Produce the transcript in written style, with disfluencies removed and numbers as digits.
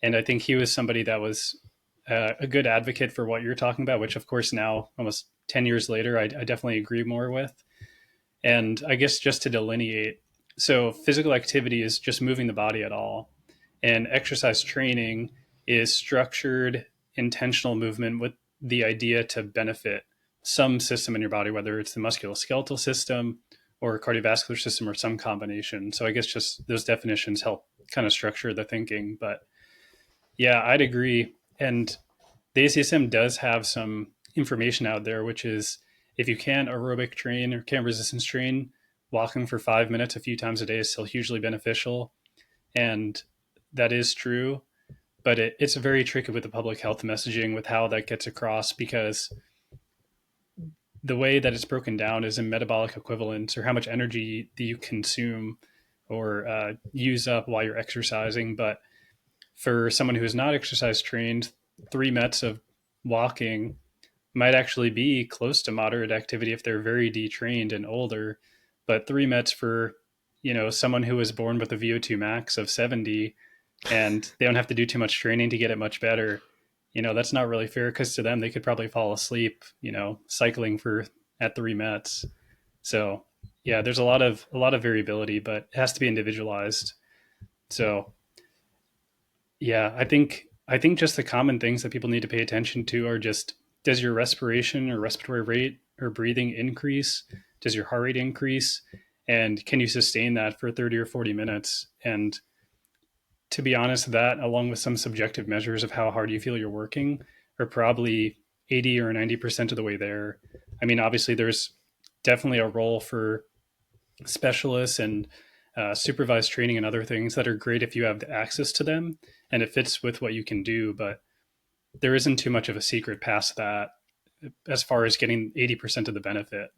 And I think he was somebody that was a good advocate for what you're talking about, which of course now, almost 10 years later, I definitely agree more with. And I guess just to delineate, so physical activity is just moving the body at all. And exercise training is structured, intentional movement with the idea to benefit some system in your body, whether it's the musculoskeletal system or cardiovascular system or some combination. So I guess just those definitions help kind of structure the thinking. But yeah, I'd agree. And the ACSM does have some information out there, which is if you can't aerobic train or can't resistance train, walking for 5 minutes a few times a day is still hugely beneficial. And that is true. But it's very tricky with the public health messaging with how that gets across because the way that it's broken down is in metabolic equivalents or how much energy do you consume or use up while you're exercising. But for someone who is not exercise trained, 3 minutes of walking might actually be close to moderate activity if they're very detrained and older. But 3 minutes for, someone who was born with a VO2 max of 70 and they don't have to do too much training to get it much better, that's not really fair because to them, they could probably fall asleep, cycling for at 3 minutes. So yeah, there's a lot of variability, but it has to be individualized. So yeah, I think just the common things that people need to pay attention to are just does your respiration or respiratory rate or breathing increase? Does your heart rate increase? And can you sustain that for 30 or 40 minutes? And to be honest, that along with some subjective measures of how hard you feel you're working are probably 80 or 90% of the way there. I mean, obviously, there's definitely a role for specialists and supervised training and other things that are great if you have the access to them and it fits with what you can do. But there isn't too much of a secret past that as far as getting 80% of the benefit.